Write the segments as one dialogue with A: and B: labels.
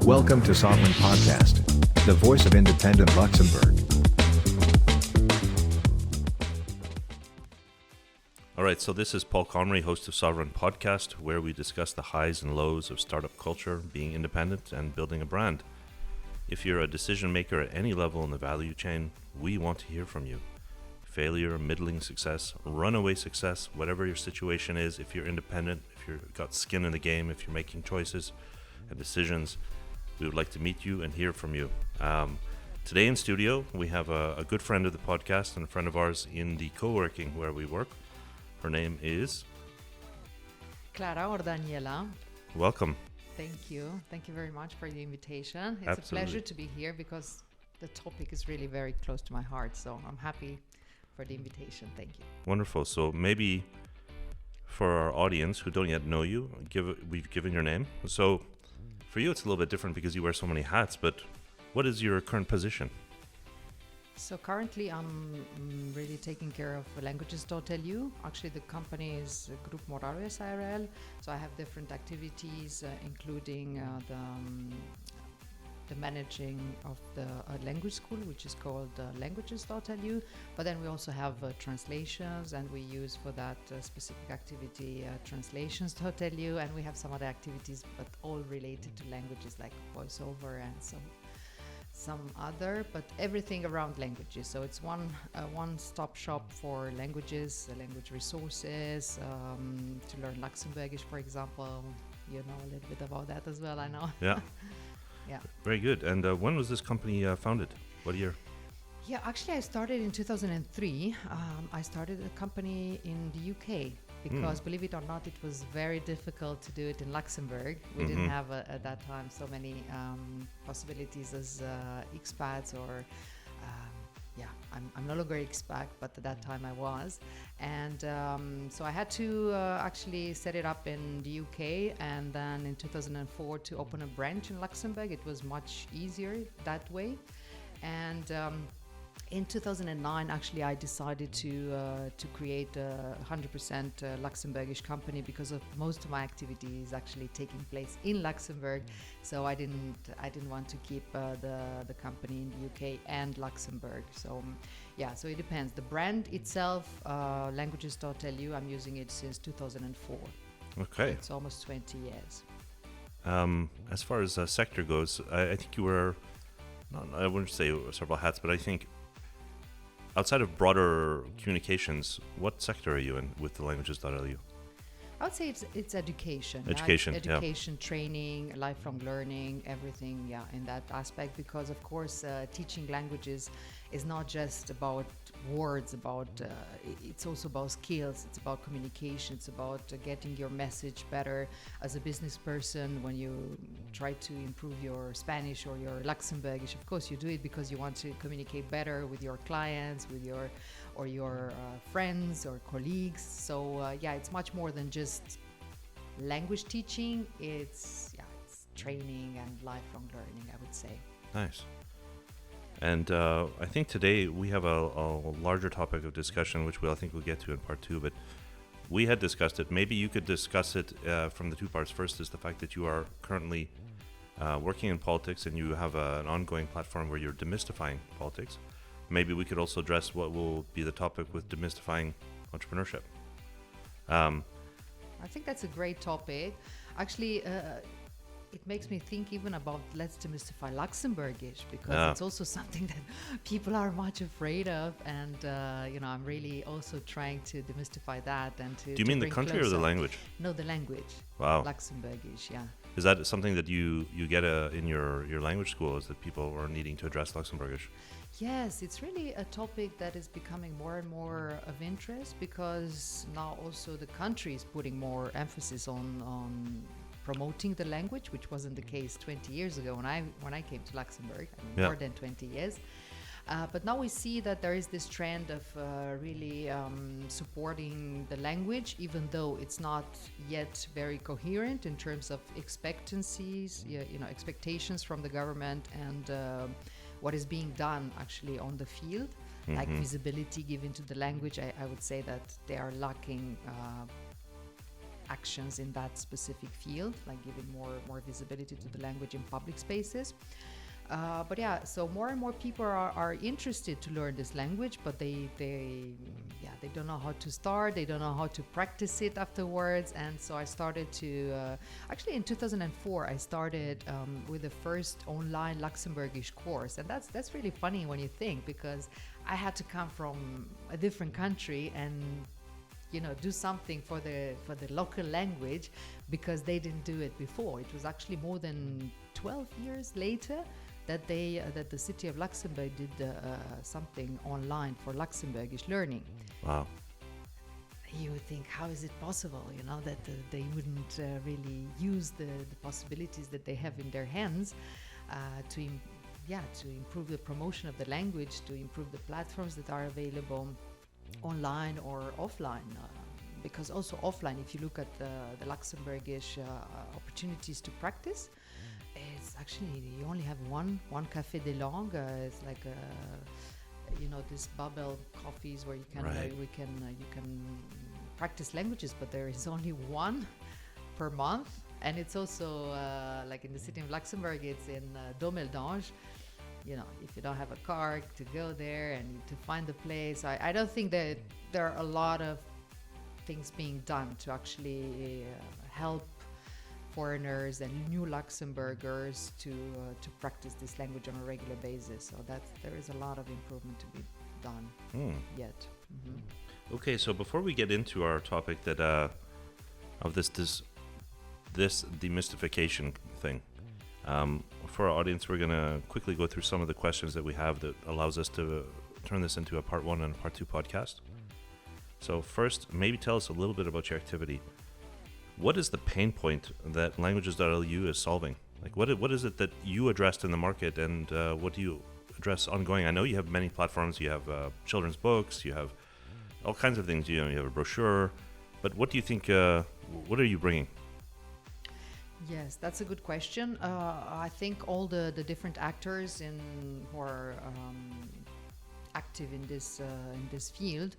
A: Welcome to Soveryn Podcast, the voice of independent Luxembourg.
B: All right, so this is Paul Connery, host of Soveryn Podcast, where we discuss the highs and lows of startup culture, being independent, and building a brand. If you're a decision maker at any level in the value chain, we want to hear from you. Failure, middling success, runaway success, whatever your situation is, if you're independent, if you've got skin in the game, if you're making choices and decisions, we would like to meet you and hear from you. Today in studio, we have a good friend of the podcast and a friend of ours in the co-working where we work. Her name is
C: Clara or Daniela.
B: Welcome.
C: Thank you. Thank you very much for the invitation. It's
B: Absolutely.
C: a pleasure to be here because the topic is really very close to my heart. So I'm happy for the invitation. Thank you.
B: Wonderful. So maybe for our audience who don't yet know you, we've given your name. So for you, it's a little bit different because you wear so many hats, but what is your current position?
C: So currently I'm really taking care of Languages.lu. Actually, the company is Group Moraru SRL. So I have different activities, including the managing of the language school, which is called Languages.lu. But then we also have translations, and we use for that specific activity Translations.lu, and we have some other activities, but all related to languages like voiceover and some other, but everything around languages. So it's one-stop shop for languages, language resources, to learn Luxembourgish, for example. You know a little bit about that as well, I know.
B: Yeah.
C: Yeah.
B: Very good. And when was this company founded? What year?
C: Yeah, actually I started in 2003. I started a company in the UK because, believe it or not, it was very difficult to do it in Luxembourg. We didn't have at that time so many possibilities as expats or I'm no longer expat, but at that time I was. And so I had to actually set it up in the UK, and then in 2004 to open a branch in Luxembourg. It was much easier that way. And in 2009, actually, I decided to create a 100% Luxembourgish company because of most of my activities actually taking place in Luxembourg. So I didn't want to keep the company in the UK and Luxembourg. So so it depends. The brand itself, Languages.lu, I'm using it since 2004.
B: Okay.
C: It's almost 20 years.
B: As far as sector goes, I think you wear, I wouldn't say several hats, but I think outside of broader communications, what sector are you in with the Languages.lu?
C: I would say it's education.
B: Education,
C: training, lifelong learning, everything, in that aspect. Because of course, teaching languages is not just about words. It's also about skills. It's about communication. It's about getting your message better as a business person. When you try to improve your Spanish or your Luxembourgish, of course you do it because you want to communicate better with your clients, with your friends or colleagues. So it's much more than just language teaching. It's training and lifelong learning, I would say.
B: Nice. And I think today we have a larger topic of discussion, which I think we'll get to in part 2, but we had discussed it. Maybe you could discuss it from the two parts. First is the fact that you are currently working in politics and you have an ongoing platform where you're demystifying politics. Maybe we could also address what will be the topic with demystifying entrepreneurship.
C: I think that's a great topic. Actually, it makes me think even about let's demystify Luxembourgish, because it's also something that people are much afraid of, and I'm really also trying to demystify that and to.
B: Do you mean the country or the language?
C: No, the language.
B: Wow.
C: Luxembourgish, yeah.
B: Is that something that you get in your language school? Is that people are needing to address Luxembourgish?
C: Yes, it's really a topic that is becoming more and more of interest, because now also the country is putting more emphasis on promoting the language, which wasn't the case 20 years ago when I came to Luxembourg. More than 20 years. But now we see that there is this trend of really supporting the language, even though it's not yet very coherent in terms of expectations from the government and what is being done actually on the field, like visibility given to the language. I would say that they are lacking actions in that specific field, like giving more visibility to the language in public spaces. But yeah, so more and more people are interested to learn this language, but they don't know how to start. They don't know how to practice it afterwards. And so I started to actually in 2004 I started with the first online Luxembourgish course, and that's really funny when you think, because I had to come from a different country and do something for the local language, because they didn't do it before. It was actually more than 12 years later that the city of Luxembourg did something online for Luxembourgish learning.
B: Wow.
C: You would think, how is it possible, that they wouldn't really use the possibilities that they have in their hands to improve the promotion of the language, to improve the platforms that are available online or offline. Because also offline, if you look at the Luxembourgish opportunities to practice, it's actually, you only have one Café des Langues. It's like this bubble coffees where you can you can practice languages, but there is only one per month. And it's also like in the city of Luxembourg, it's in Domel d'Ange. If you don't have a car to go there and to find the place, I don't think that there are a lot of things being done to actually help foreigners and new Luxembourgers to practice this language on a regular basis. So there is a lot of improvement to be done yet. Mm-hmm.
B: Okay, so before we get into our topic that of this demystification thing, for our audience, we're going to quickly go through some of the questions that we have that allows us to turn this into a part 1 and part 2 podcast. So first, maybe tell us a little bit about your activity. What is the pain point that Languages.lu is solving? Like, what is it that you addressed in the market, and what do you address ongoing? I know you have many platforms. You have children's books. You have all kinds of things. You have a brochure. But what do you think, what are you bringing?
C: Yes, that's a good question. I think all the different actors who are active in this field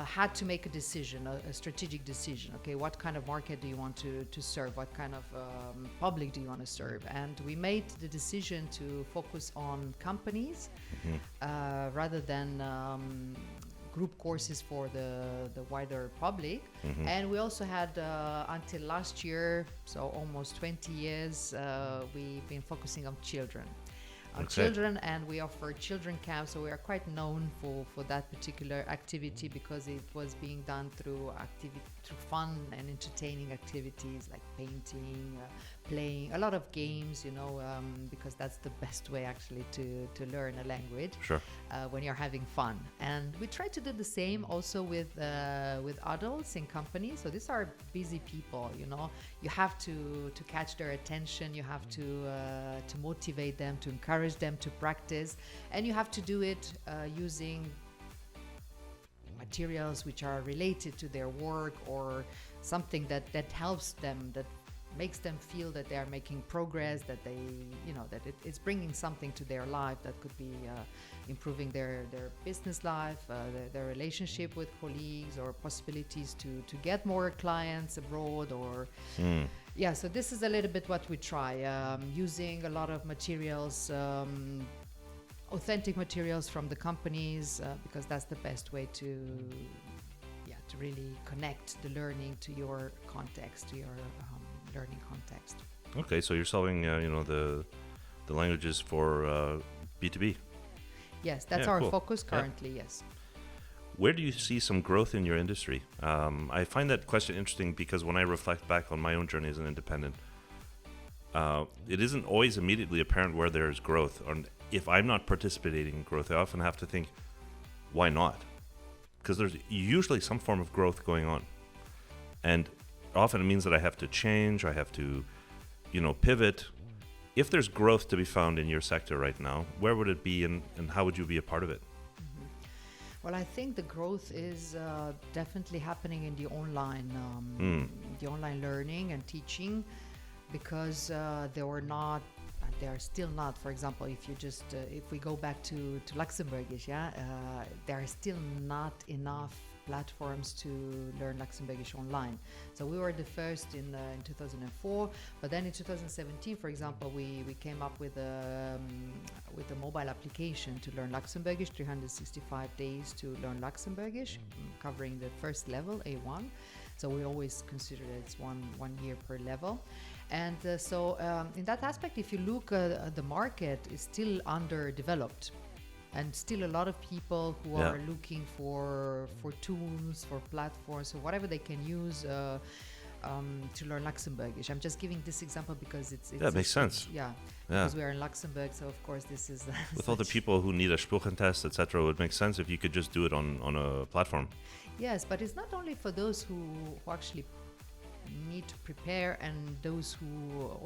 C: had to make a decision, a strategic decision. Okay, what kind of market do you want to serve? What kind of public do you want to serve? And we made the decision to focus on companies rather than group courses for the wider public. And we also had until last year, so almost 20 years, we've been focusing on children. Children, and we offer children camps, so we are quite known for that particular activity, because it was being done through fun and entertaining activities like painting, playing a lot of games, because that's the best way actually to learn a language. Sure. When you're having fun. And we try to do the same also with adults in companies. So these are busy people, you have to catch their attention, you have to motivate them, to encourage them to practice, and you have to do it using materials which are related to their work, or something that helps them, that makes them feel that they are making progress, that they, that it's bringing something to their life, that could be improving their business life, their relationship with colleagues, or possibilities to get more clients abroad, or yeah. So this is a little bit what we try, using a lot of materials, authentic materials from the companies, because that's the best way to really connect the learning to your context, to your learning context.
B: Okay, so you're solving, the languages for B2B.
C: Yes, that's our focus currently. Yes.
B: Where do you see some growth in your industry? I find that question interesting, because when I reflect back on my own journey as an independent, it isn't always immediately apparent where there's growth. Or if I'm not participating in growth, I often have to think, why not? Because there's usually some form of growth going on. And often it means that I have to change, I have to, pivot. If there's growth to be found in your sector right now, where would it be, and how would you be a part of it?
C: Well, I think the growth is definitely happening in the online learning and teaching, because they are still not, for example, if you just if we go back to Luxembourgish, there are still not enough platforms to learn Luxembourgish online. So we were the first in 2004, but then in 2017, for example, we came up with a mobile application to learn Luxembourgish, 365 days to learn Luxembourgish, covering the first level, A1. So we always consider that it's one year per level. And in that aspect, if you look at the market, is still underdeveloped. And still a lot of people who are looking for tools, for platforms, or whatever they can use to learn Luxembourgish. I'm just giving this example because it's
B: it makes sense.
C: Because we are in Luxembourg, so of course this is
B: with all the people who need a Sprachentest, etc. It would make sense if you could just do it on a platform.
C: Yes, but it's not only for those who actually need to prepare, and those who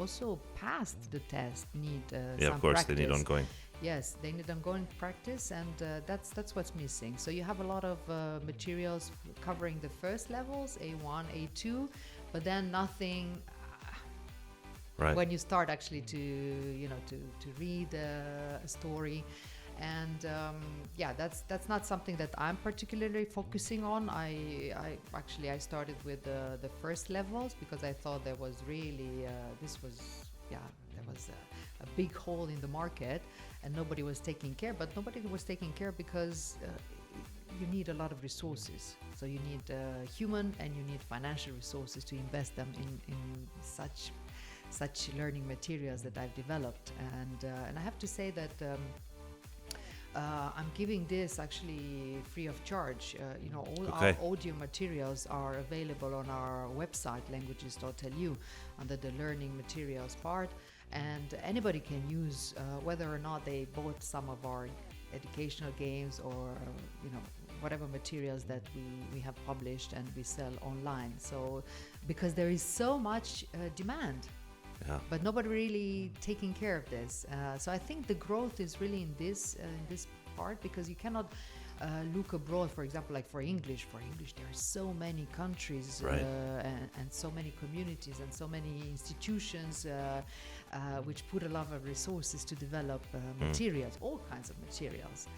C: also passed the test need some
B: of course
C: practice.
B: They need ongoing.
C: Yes, they need ongoing practice, and that's what's missing. So you have a lot of materials covering the first levels, A1, A2, but then nothing when you start actually to read a story. And that's not something that I'm particularly focusing on. I started with the first levels because I thought there was really there was a big hole in the market, and nobody was taking care. But nobody was taking care because you need a lot of resources. So you need human and you need financial resources to invest them in such learning materials that I've developed. And I have to say that I'm giving this actually free of charge. Our audio materials are available on our website, Languages.lu, under the learning materials part. And anybody can use, whether or not they bought some of our educational games or whatever materials that we have published and we sell online. So because there is so much demand. But nobody really taking care of this. So I think the growth is really in this part, because you cannot look abroad, for example, like for English. For English, there are so many countries and so many communities and so many institutions which put a lot of resources to develop materials, all kinds of materials.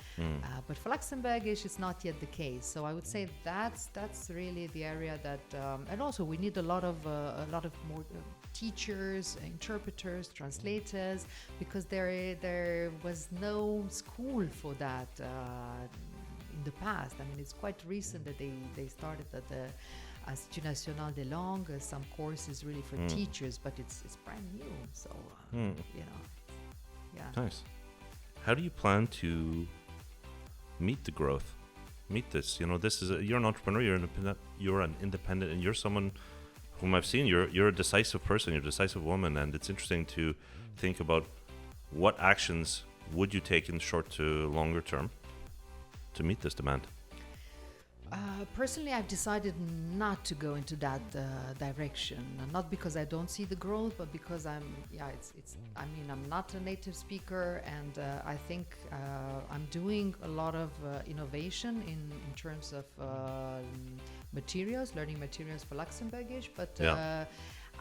C: But for Luxembourgish, it's not yet the case. So I would say that's really the area that, and also we need a lot of more teachers, interpreters, translators, because there was no school for that in the past. I mean, it's quite recent that they started at the Institut National des Langues, some courses really for teachers, but it's brand new. So,
B: Nice. How do you plan to meet the growth? Meet this? This is you're an entrepreneur. You're an independent, and you're someone whom I've seen. You're a decisive person. You're a decisive woman, and it's interesting to think about what actions would you take in short to longer term to meet this demand.
C: Personally, I've decided not to go into that direction. Not because I don't see the growth, but because I'm not a native speaker, and I think I'm doing a lot of innovation in terms of learning materials for Luxembourgish, but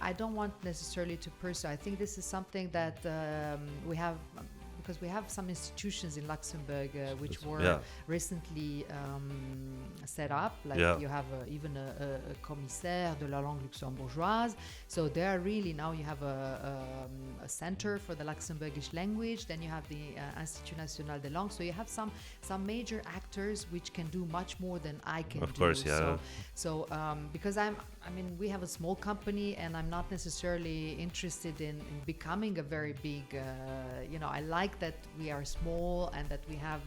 C: I don't want necessarily to pursue. I think this is something that we have. Because we have some institutions in Luxembourg which were recently set up, like you have even a commissaire de la langue luxembourgeoise. So there really now you have a center for the Luxembourgish language. Then you have the Institut National des Langues. So you have some major actors which can do much more than I can do.
B: Of course, yeah.
C: So because we have a small company, and I'm not necessarily interested in becoming a very big. I like that we are small and that we have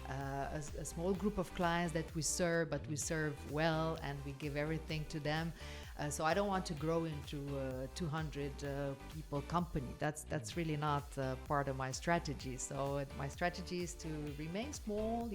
C: a small group of clients that we serve, but we serve well and we give everything to them. So I don't want to grow into a 200 people company. That's really not part of my strategy. So my strategy is to remain small,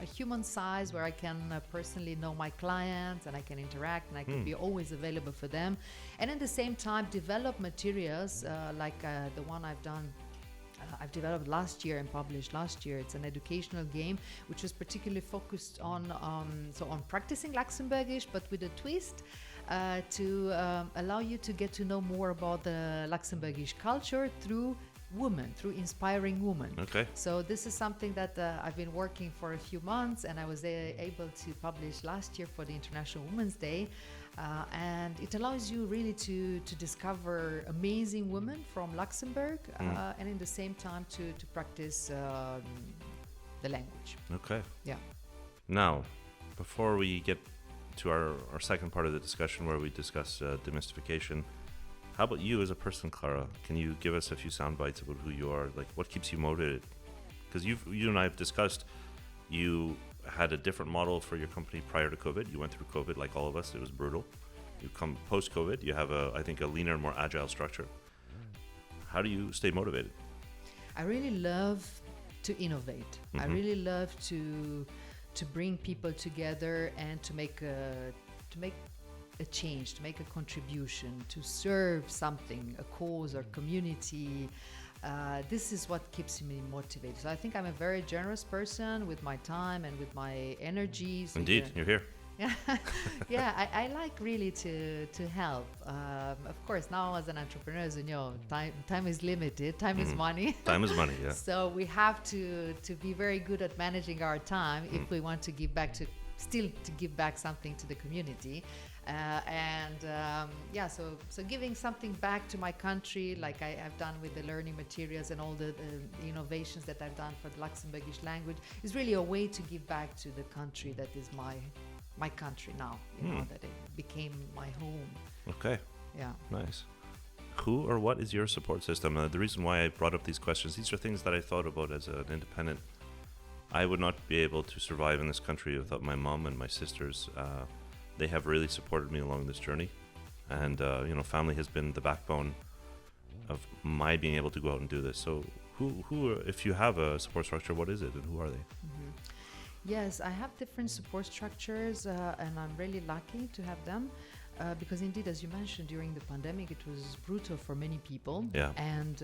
C: a human size where I can personally know my clients and I can interact and I can be always available for them. And at the same time, develop materials like the one I've developed last year and published last year. It's an educational game which was particularly focused on practicing Luxembourgish, but with a twist to allow you to get to know more about the Luxembourgish culture through women, through inspiring women.
B: Okay.
C: So this is something that I've been working for a few months, and I was able to publish last year for the International Women's Day. And it allows you really to discover amazing women from Luxembourg, and in the same time to practice the language.
B: Okay.
C: Yeah.
B: Now, before we get to our second part of the discussion where we discuss demystification, how about you as a person, Clara? Can you give us a few sound bites about who you are? Like, what keeps you motivated? Because you and I have discussed, you had a different model for your company prior to COVID. You went through COVID like all of us. It was brutal. You come post-COVID, you have I think a leaner, more agile structure. How do you stay motivated?
C: I really love to innovate. I really love to bring people together and to make a change, to make a contribution, to serve something, a cause or community. This is what keeps me motivated. So I think I'm a very generous person with my time and with my energy. So
B: Indeed, you're here.
C: Yeah, I like really to help. Of course, now as an entrepreneur, as you know, time is limited. Time is money.
B: Time is money, yeah.
C: So we have to be very good at managing our time if we want to give back to give back something to the community. So giving something back to my country, like I've done with the learning materials and all the innovations that I've done for the Luxembourgish language, is really a way to give back to the country that is my country now, that it became my home.
B: Okay.
C: Yeah.
B: Nice. Who or what is your support system? The reason why I brought up these questions, these are things that I thought about as an independent. I would not be able to survive in this country without my mom and my sisters. They have really supported me along this journey. And, family has been the backbone of my being able to go out and do this. So who if you have a support structure, what is it and who are they?
C: Yes, I have different support structures, and I'm really lucky to have them. Because indeed, as you mentioned, during the pandemic, it was brutal for many people.
B: Yeah.
C: And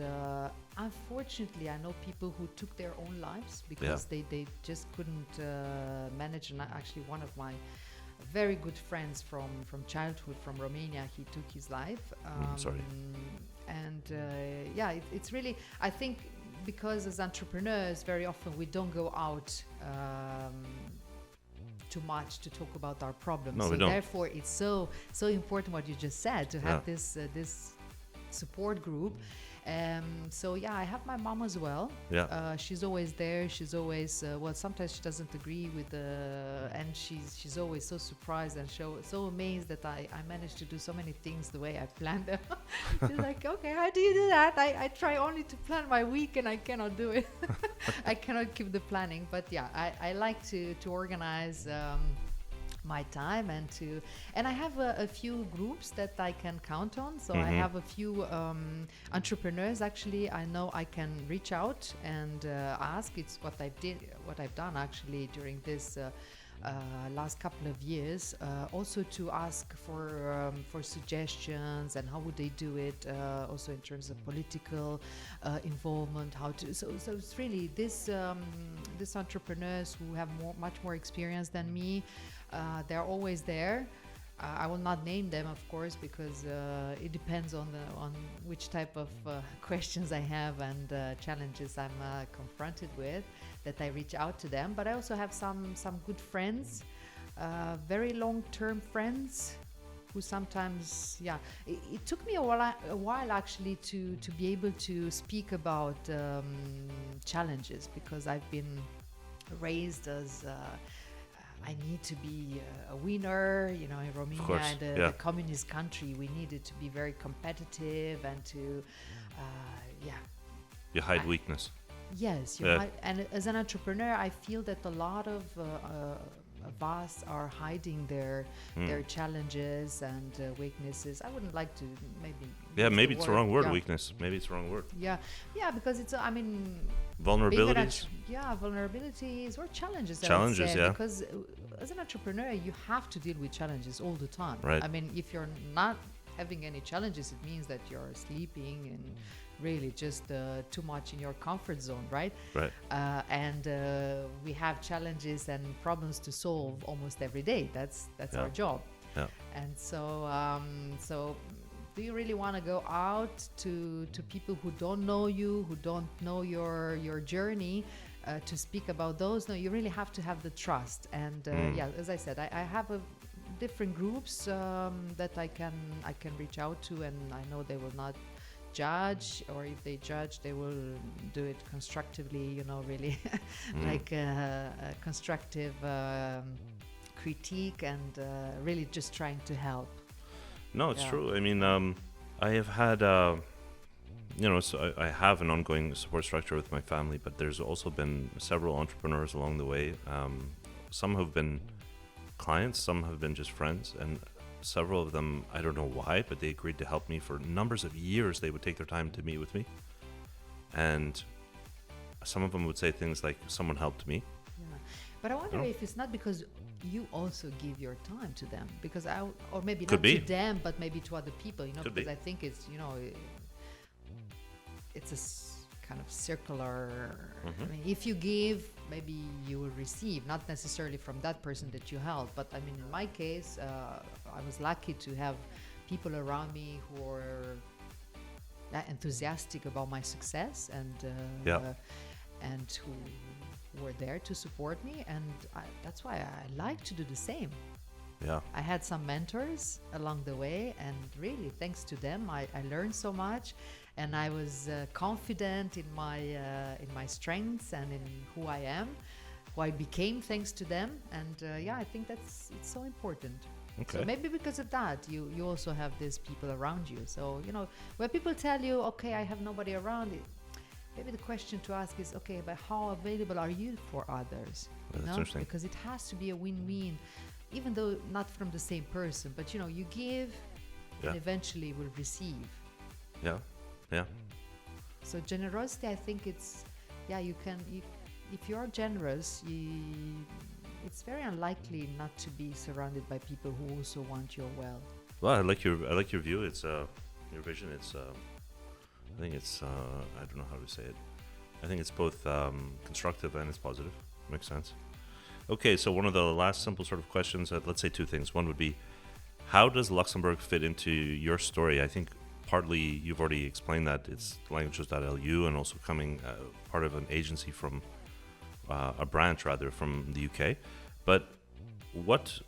C: unfortunately, I know people who took their own lives because they just couldn't manage. And actually, one of my very good friends from childhood from Romania, he took his life.
B: Sorry.
C: And it's really, I think, because as entrepreneurs, very often we don't go out too much to talk about our problems.
B: No,
C: so
B: we don't.
C: Therefore, it's so important what you just said, to have this support group. I have my mom as well.
B: Yeah.
C: She's always there. She's always sometimes she doesn't agree with and she's always so surprised and so amazed that I managed to do so many things the way I planned them. She's like, okay, how do you do that? I try only to plan my week and I cannot do it. I cannot keep the planning. But yeah, I like to organize my time and I have a few groups that I can count on. So I have a few entrepreneurs actually I know I can reach out and ask. It's what I've done actually during this last couple of years, also to ask for suggestions and how would they do it, also in terms of political involvement, so it's really this entrepreneurs who have much more experience than me. They're always there. I will not name them, of course, because it depends on which type of questions I have and challenges I'm confronted with, that I reach out to them. But I also have some good friends, very long-term friends, who sometimes, it took me a while actually to be able to speak about challenges, because I've been raised as I need to be a winner, in Romania, and the communist country, we needed to be very competitive and to,
B: You hide weakness.
C: Yes, and as an entrepreneur, I feel that a lot of us are hiding their challenges and weaknesses. I wouldn't like to
B: maybe it's the wrong word, weakness. Maybe it's the wrong word.
C: Yeah, because it's
B: vulnerabilities.
C: Vulnerabilities or challenges.
B: Challenges,
C: Because as an entrepreneur, you have to deal with challenges all the time.
B: Right.
C: If you're not having any challenges, it means that you're sleeping and really just too much in your comfort zone, right?
B: Right.
C: And we have challenges and problems to solve almost every day. That's our job.
B: Yeah.
C: And so do you really want to go out to people who don't know you, who don't know your journey, to speak about those? No, you really have to have the trust. And yeah, as I said, I have different groups that I can reach out to, and I know they will not judge, or if they judge, they will do it constructively, you know, really like a constructive critique, and really just trying to help.
B: No, it's
C: Yeah.
B: true. I mean, I have had, so I have an ongoing support structure with my family, but there's also been several entrepreneurs along the way. Some have been clients, some have been just friends, and several of them, I don't know why, but they agreed to help me for numbers of years. They would take their time to meet with me, and some of them would say things like, someone helped me.
C: Yeah. But I wonder if it's not because you also give your time to them, because or maybe
B: Could
C: not
B: be.
C: to them, but maybe to other people, you know,
B: Could
C: because
B: be.
C: I think it's, you know, it's a kind of circular. I mean, if you give, maybe you will receive, not necessarily from that person that you help. But I mean, in my case, I was lucky to have people around me who are enthusiastic about my success, and who were there to support me, and that's why I like to do the same.
B: Yeah.
C: I had some mentors along the way, and really thanks to them I learned so much, and I was confident in my strengths and in who I am, who I became thanks to them. And yeah, I think it's so important.
B: Okay.
C: So maybe because of that, you also have these people around you. So, you know, when people tell you, okay, I have nobody around, maybe the question to ask is, okay, but how available are you for others?
B: That's interesting.
C: Because it has to be a win-win, even though not from the same person, but you know, you give and eventually will receive.
B: Yeah. Yeah.
C: So generosity, I think it's, if you are generous, it's very unlikely not to be surrounded by people who also want your well.
B: Well, I like your view. It's your vision. It's I think it's I don't know how to say it. I think it's both constructive and it's positive. Makes sense. Okay, so one of the last simple sort of questions. Let's say two things. One would be, how does Luxembourg fit into your story? I think partly you've already explained that it's Languages.lu, and also coming part of an agency from a branch rather from the UK. But what,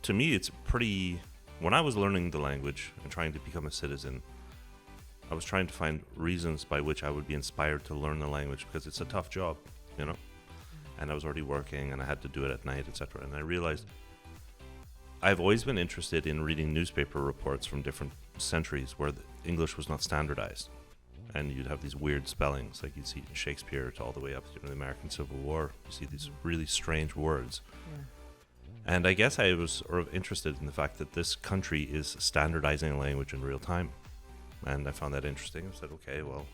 B: to me, it's pretty. When I was learning the language and trying to become a citizen, I was trying to find reasons by which I would be inspired to learn the language, because it's a tough job, you know. And I was already working, and I had to do it at night, etc. And I realized I've always been interested in reading newspaper reports from different centuries where the English was not standardized, and you'd have these weird spellings, like you'd see in Shakespeare to all the way up to the American Civil War. You see these really strange words.
C: Yeah.
B: And I guess I was sort of interested in the fact that this country is standardizing a language in real time. And I found that interesting. I said, okay, well,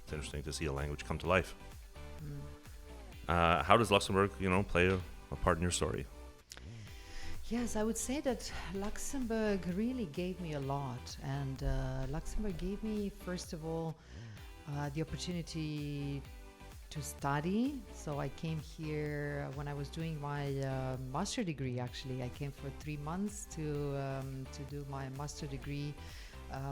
B: it's interesting to see a language come to life. How does Luxembourg, play a part in your story?
C: Yes, I would say that Luxembourg really gave me a lot. And Luxembourg gave me, first of all, the opportunity to study. So I came here when I was doing my master degree, actually. I came for 3 months to do my master degree,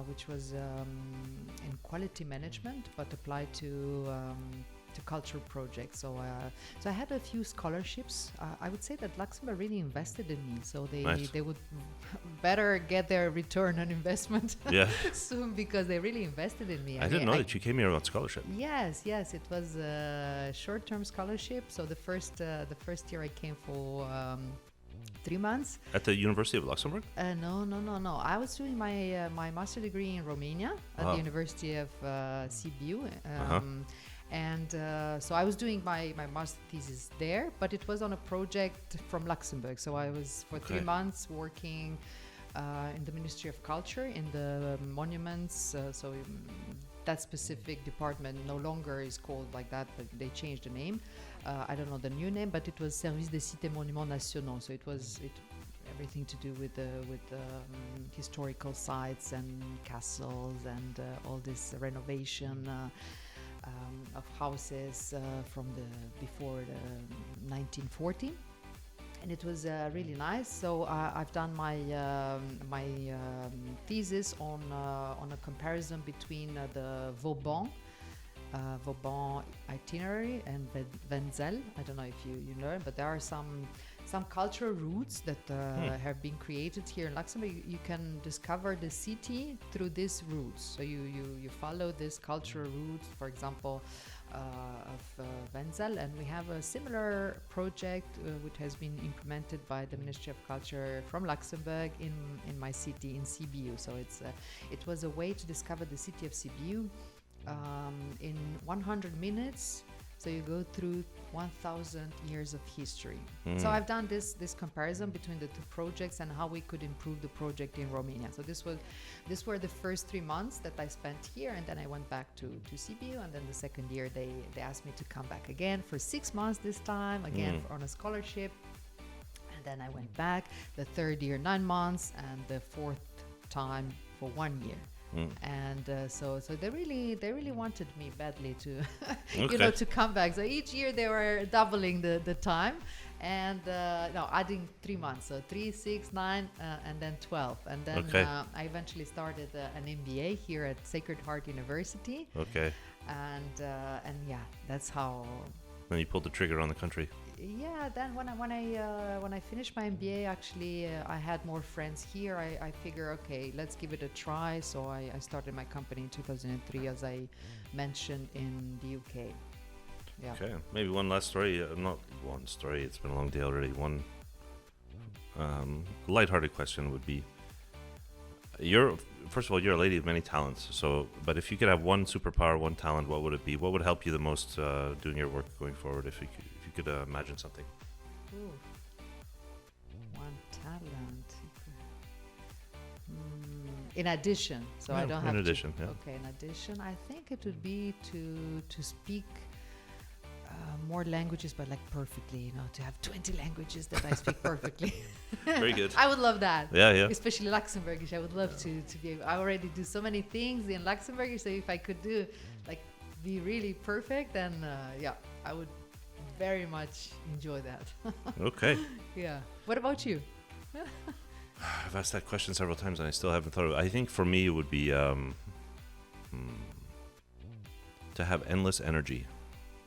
C: which was in quality management, but applied to cultural projects. So I had a few scholarships. I would say that Luxembourg really invested in me, so they would better get their return on investment soon, because they really invested in me.
B: I didn't know that you came here on scholarship.
C: Yes, it was a short-term scholarship. So the first year I came for 3 months.
B: At the University of Luxembourg?
C: No. I was doing my master degree in Romania at the University of Sibiu. And so I was doing my master thesis there, but it was on a project from Luxembourg. So I was for 3 months working in the Ministry of Culture, in the monuments. So that specific department no longer is called like that, but they changed the name. I don't know the new name, but it was Service des Cités Monuments Nationaux. So it was everything to do with historical sites and castles and all this renovation of houses from before the 1940. and it was really nice. So I've done my thesis on a comparison between the Vauban itinerary and Wenzel. I don't know if you learn, but there are some cultural routes that have been created here in Luxembourg. You can discover the city through these routes. So you follow this cultural route, for example, of Wenzel, and we have a similar project which has been implemented by the Ministry of Culture from Luxembourg in my city in Sibiu. So it was a way to discover the city of Sibiu in 100 minutes. So you go through 1,000 years of history. So I've done this comparison between the two projects and how we could improve the project in Romania. So these were the first 3 months that I spent here, and then I went back to Sibiu, and then the second year they asked me to come back again for 6 months this time, again on a scholarship. And then I went back the third year 9 months, and the fourth time for 1 year. And so they really wanted me badly to to come back. So each year they were doubling the time, and adding 3 months, so 3, 6, 9, and then 12. And then I eventually started an MBA here at Sacred Heart University. And yeah, that's how.
B: Then you pulled the trigger on the country.
C: Yeah, then when I finished my MBA, actually I had more friends here. I figure, okay, let's give it a try. So I started my company in 2003, as I mentioned, in the UK. Yeah.
B: Okay, maybe one last story. Not one story. It's been a long day already. One lighthearted question would be: first of all, you're a lady of many talents. So, but if you could have one superpower, one talent, what would it be? What would help you the most doing your work going forward? If you could imagine something.
C: Ooh. One talent. In addition, so I don't have.
B: In addition, yeah.
C: Okay, in addition, I think it would be to speak more languages, but like perfectly. To have 20 languages that I speak perfectly.
B: Very good.
C: I would love that.
B: Yeah.
C: Especially Luxembourgish. I would love to be able. I already do so many things in Luxembourgish, so if I could be really perfect, then I would very much enjoy that.
B: Okay.
C: Yeah. What about you?
B: I've asked that question several times and I still haven't thought of it. I think for me it would be to have endless energy.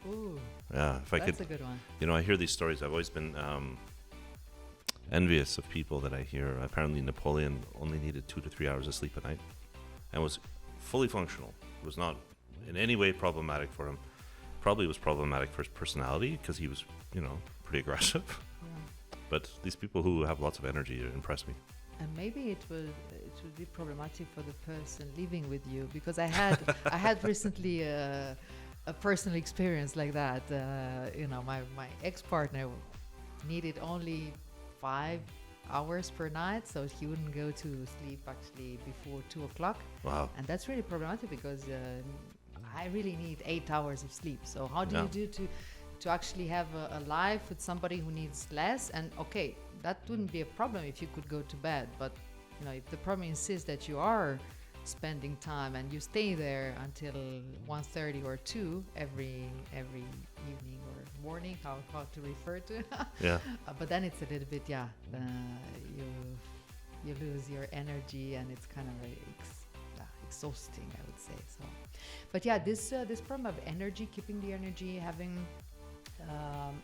C: Ooh.
B: Yeah, if I could.
C: That's a good one.
B: I hear these stories. I've always been envious of people that I hear. Apparently Napoleon only needed 2 to 3 hours of sleep a night and was fully functional. It was not in any way problematic for him. Probably was problematic for his personality because he was, pretty aggressive.
C: Yeah.
B: But these people who have lots of energy impress me.
C: And maybe it would be problematic for the person living with you, because I had recently a personal experience like that. My ex-partner needed only 5 hours per night, so he wouldn't go to sleep actually before 2 o'clock.
B: Wow.
C: And that's really problematic because I really need 8 hours of sleep. So how do you do to actually have a life with somebody who needs less? And okay, that wouldn't be a problem if you could go to bed, but if the problem insists that you are spending time and you stay there until 1:30 or 2 every evening or morning, how to refer to.
B: Yeah.
C: But then it's a little bit you lose your energy, and it's kind of exhausting, I would say. So, but yeah, this problem of energy, keeping the energy, having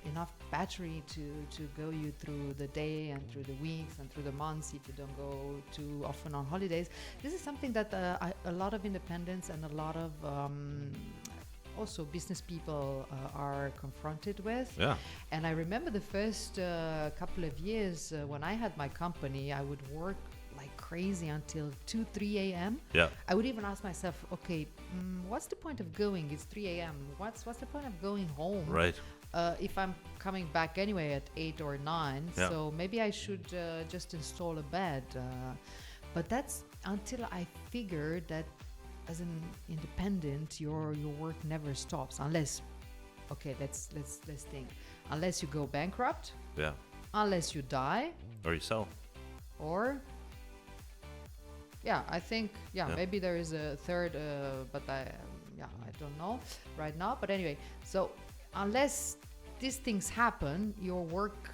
C: enough battery to go you through the day and through the weeks and through the months if you don't go too often on holidays. This is something that a lot of independents and a lot of also business people are confronted with.
B: Yeah.
C: And I remember the first couple of years when I had my company, I would work like crazy until 2-3 a.m.
B: Yeah.
C: I would even ask myself, okay, what's the point of going? It's 3 a.m. What's the point of going home?
B: Right.
C: If I'm coming back anyway at 8 or 9, so maybe I should just install a bed. But that's until I figured that as an independent, your work never stops unless, okay, let's think, unless you go bankrupt.
B: Yeah.
C: Unless you die.
B: Or you sell.
C: Or. Yeah, I think, maybe there is a third, but I don't know right now. But anyway, so unless these things happen, your work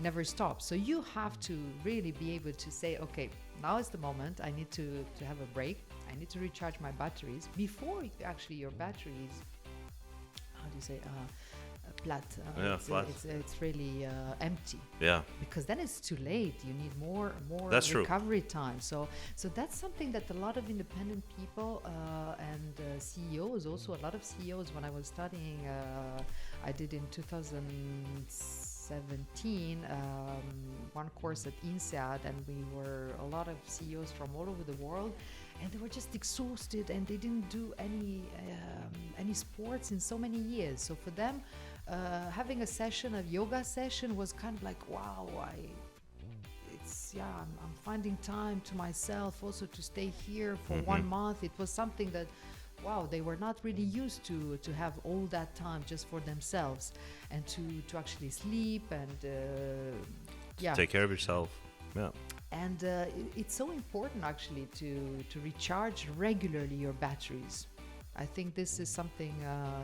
C: never stops. So you have to really be able to say, okay, now is the moment. I need to have a break. I need to recharge my batteries before actually your batteries, how do you say, flat.
B: Flat.
C: It's really empty.
B: Yeah.
C: Because then it's too late. You need more
B: That's
C: recovery time. So that's something that a lot of independent people and CEOs, also a lot of CEOs, when I was studying, I did in 2017 one course at INSEAD, and we were a lot of CEOs from all over the world, and they were just exhausted, and they didn't do any sports in so many years. So for them, having a yoga session was kind of like, wow, I'm finding time to myself, also to stay here for 1 month. It was something that, wow, they were not really used to have all that time just for themselves, and to actually sleep and
B: take care of yourself. Yeah.
C: And it's so important actually to recharge regularly your batteries. I think this is something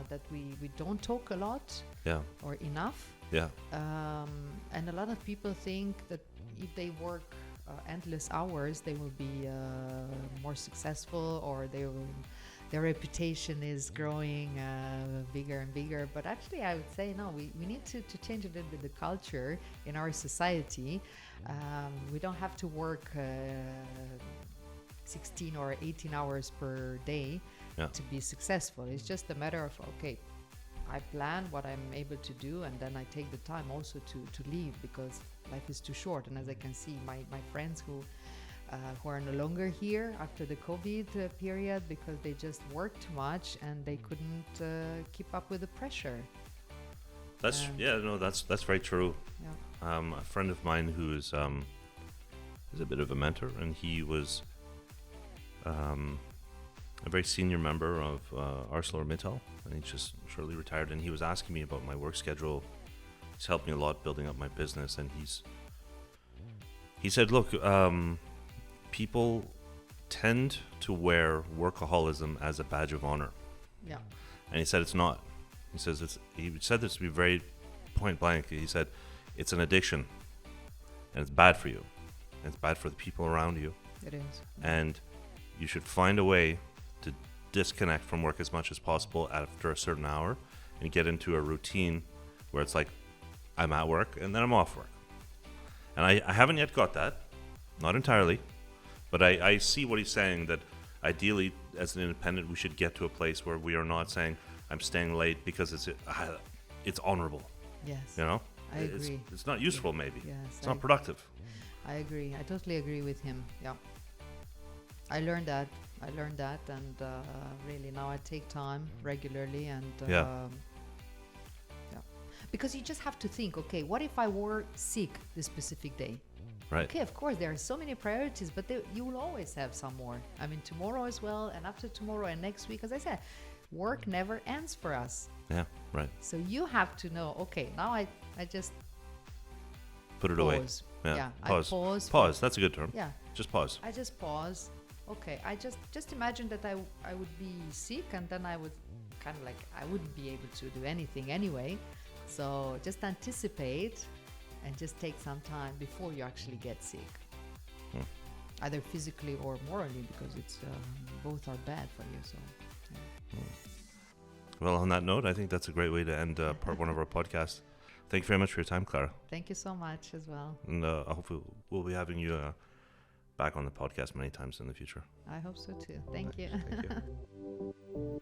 C: that we don't talk a lot or enough.
B: Yeah.
C: And a lot of people think that if they work endless hours, they will be more successful, or their reputation is growing bigger and bigger. But actually, I would say, no, we need to change a little bit the culture in our society. We don't have to work 16 or 18 hours per day to be successful. It's just a matter of, okay, I plan what I'm able to do, and then I take the time also to leave, because life is too short. And as I can see, my friends who are no longer here after the COVID period, because they just worked too much and they couldn't keep up with the pressure.
B: That's very true.
C: Yeah.
B: A friend of mine who is a bit of a mentor, and he was a very senior member of ArcelorMittal, and he just shortly retired. And he was asking me about my work schedule. He's helped me a lot building up my business, and he said, look, people tend to wear workaholism as a badge of honor.
C: Yeah.
B: And he said it's not. He said this to be very point blank. He said it's an addiction, and it's bad for you, and it's bad for the people around you.
C: It is.
B: And you should find a way to disconnect from work as much as possible after a certain hour, and get into a routine where it's like, I'm at work and then I'm off work. And I haven't yet got that, not entirely, but I see what he's saying, that ideally as an independent we should get to a place where we are not saying I'm staying late because it's honorable.
C: Yes.
B: You know?
C: I agree.
B: It's not useful, maybe.
C: Yes,
B: it's not productive.
C: I agree. I totally agree with him. Yeah. I learned that, and really now I take time regularly, and because you just have to think, okay, what if I were sick this specific day?
B: Right.
C: Okay, of course there are so many priorities, but you will always have some more. I mean, tomorrow as well, and after tomorrow, and next week. As I said, work never ends for us.
B: Yeah, right.
C: So you have to know, okay, now I just
B: put it
C: pause.
B: away.
C: Yeah,
B: pause.
C: I pause.
B: Pause. That's a good term.
C: Yeah.
B: Just pause.
C: I just pause. Okay, I just imagine that I would be sick, and then I would kind of like, I wouldn't be able to do anything anyway. So just anticipate and just take some time before you actually get sick. Either physically or morally, because it's both are bad for you. So. Yeah.
B: Well, on that note, I think that's a great way to end part one of our podcast. Thank you very much for your time, Clara.
C: Thank you so much as well.
B: And I hope we'll be having you back on the podcast many times in the future.
C: I hope so too. Thank you.
B: Thank you.